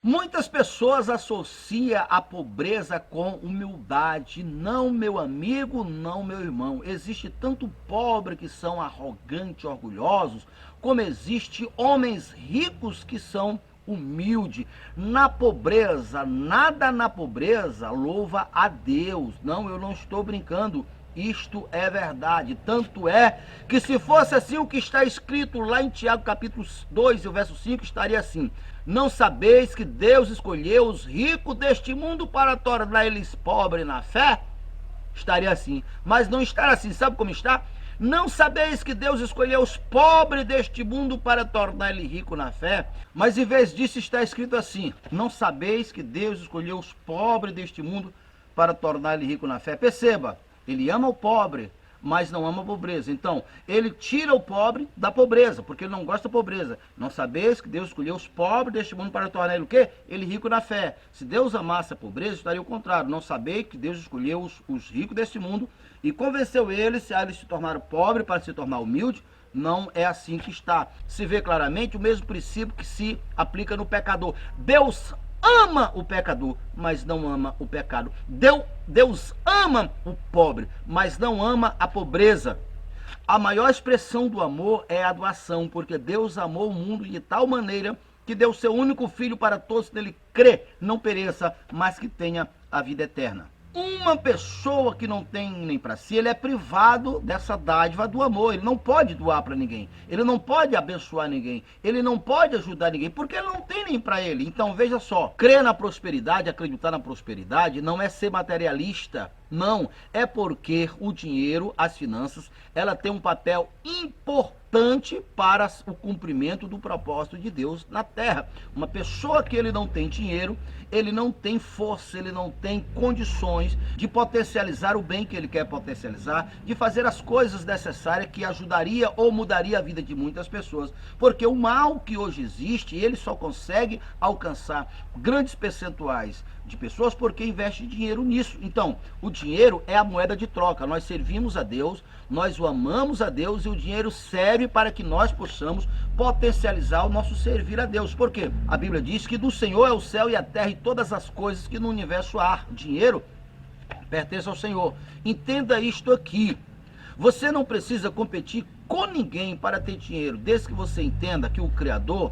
Muitas pessoas associam a pobreza com humildade. Não, meu amigo, não, meu irmão. Existe tanto pobre que são arrogantes, orgulhosos, como existe homens ricos que são humildes. Na pobreza, nada na pobreza louva a Deus. Não, eu não estou brincando. Isto é verdade. Tanto é que se fosse assim o que está escrito lá em Tiago capítulo 2, e o verso 5, estaria assim: não sabeis que Deus escolheu os ricos deste mundo para tornar eles pobres na fé? Estaria assim. Mas não está assim. Sabe como está? Não sabeis que Deus escolheu os pobres deste mundo para tornar ele rico na fé? Mas em vez disso está escrito assim: não sabeis que Deus escolheu os pobres deste mundo para tornar ele rico na fé? Perceba, ele ama o pobre, mas não ama a pobreza. Então, ele tira o pobre da pobreza, porque ele não gosta da pobreza. Não sabeis que Deus escolheu os pobres deste mundo para tornar ele o quê? Ele rico na fé. Se Deus amasse a pobreza, estaria o contrário. Não sabeis que Deus escolheu os ricos deste mundo e convenceu eles a eles se tornaram pobres para se tornar humilde. Não é assim que está. Se vê claramente o mesmo princípio que se aplica no pecador. Deus ama o pecador, mas não ama o pecado. Deus ama o pobre, mas não ama a pobreza. A maior expressão do amor é a doação, porque Deus amou o mundo de tal maneira que deu seu único filho para todos que nele crê, não pereça, mas que tenha a vida eterna. Uma pessoa que não tem nem para si, ele é privado dessa dádiva do amor. Ele não pode doar para ninguém, ele não pode abençoar ninguém, ele não pode ajudar ninguém, porque ele não tem nem para ele. Então veja só, crer na prosperidade, acreditar na prosperidade, não é ser materialista, não. É porque o dinheiro, as finanças, ela tem um papel importante para o cumprimento do propósito de Deus na terra. Uma pessoa que ele não tem dinheiro, ele não tem força, ele não tem condições de potencializar o bem que ele quer potencializar, de fazer as coisas necessárias que ajudaria ou mudaria a vida de muitas pessoas. Porque o mal que hoje existe, ele só consegue alcançar grandes percentuais de pessoas porque investe dinheiro nisso. Então, o dinheiro é a moeda de troca. Nós servimos a Deus, nós o amamos a Deus, e o dinheiro serve para que nós possamos potencializar o nosso servir a Deus. Por quê? A Bíblia diz que do Senhor é o céu e a terra e todas as coisas que no universo há. Dinheiro pertence ao Senhor. Entenda isto aqui. Você não precisa competir com ninguém para ter dinheiro, desde que você entenda que o Criador,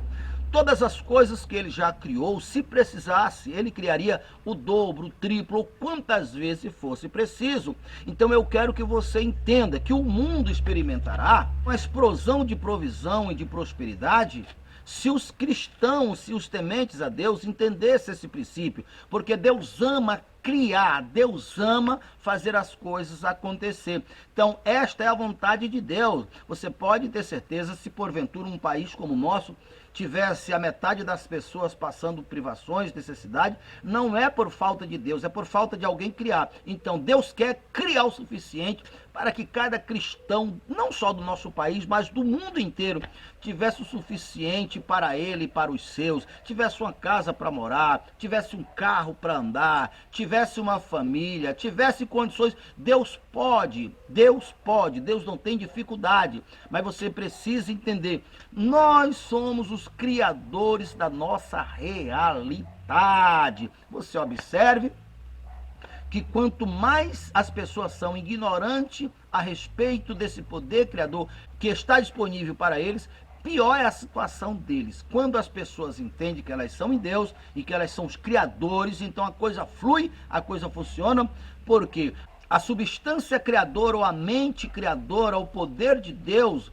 todas as coisas que ele já criou, se precisasse, ele criaria o dobro, o triplo, ou quantas vezes fosse preciso. Então eu quero que você entenda que o mundo experimentará uma explosão de provisão e de prosperidade se os cristãos, se os tementes a Deus entendessem esse princípio, porque Deus ama criar, Deus ama fazer as coisas acontecer. Então esta é a vontade de Deus. Você pode ter certeza, se porventura um país como o nosso tivesse a metade das pessoas passando privações, necessidade, não é por falta de Deus, é por falta de alguém criar. Então Deus quer criar o suficiente para que cada cristão, não só do nosso país, mas do mundo inteiro, tivesse o suficiente para ele e para os seus, tivesse uma casa para morar, tivesse um carro para andar, tivesse uma família, tivesse condições. Deus pode, Deus não tem dificuldade, mas você precisa entender, nós somos os criadores da nossa realidade. Você observe que quanto mais as pessoas são ignorantes a respeito desse poder criador que está disponível para eles, pior é a situação deles. Quando as pessoas entendem que elas são em Deus e que elas são os criadores, então a coisa flui, a coisa funciona, porque a substância criadora ou a mente criadora, o poder de Deus,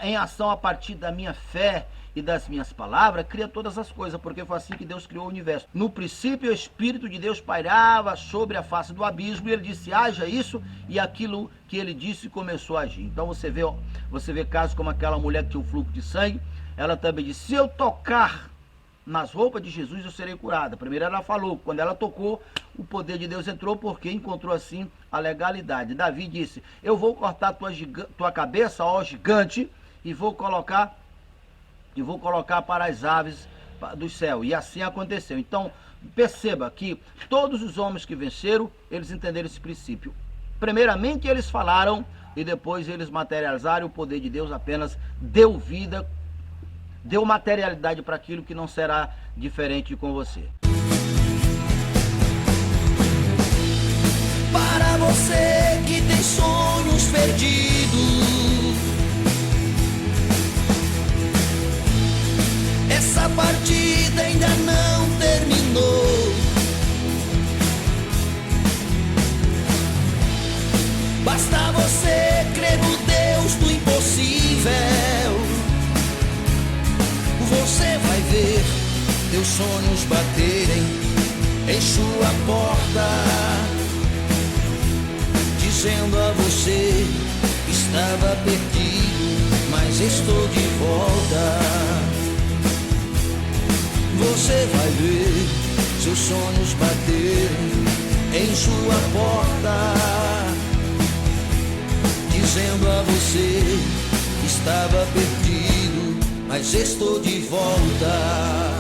em ação a partir da minha fé e das minhas palavras, cria todas as coisas, porque foi assim que Deus criou o universo. No princípio, o Espírito de Deus pairava sobre a face do abismo, e ele disse, haja isso, e aquilo que ele disse começou a agir. Então você vê casos como aquela mulher que tinha um fluxo de sangue, ela também disse, se eu tocar nas roupas de Jesus eu serei curada. Primeiro ela falou, quando ela tocou, o poder de Deus entrou, porque encontrou assim a legalidade. Davi disse, eu vou cortar tua cabeça, ó gigante, e vou colocar para as aves do céu. E assim aconteceu. Então, perceba que todos os homens que venceram, eles entenderam esse princípio. Primeiramente eles falaram, e depois eles materializaram. O poder de Deus apenas deu vida, deu materialidade para aquilo que não será diferente com você. Para você que tem sonhos perdidos, essa partida ainda não terminou. Basta você crer no Deus do impossível. Você vai ver teus sonhos baterem em sua porta, dizendo a você: estava perdido, mas estou de volta. Você vai ver seus sonhos baterem em sua porta, dizendo a você: estava perdido, mas estou de volta.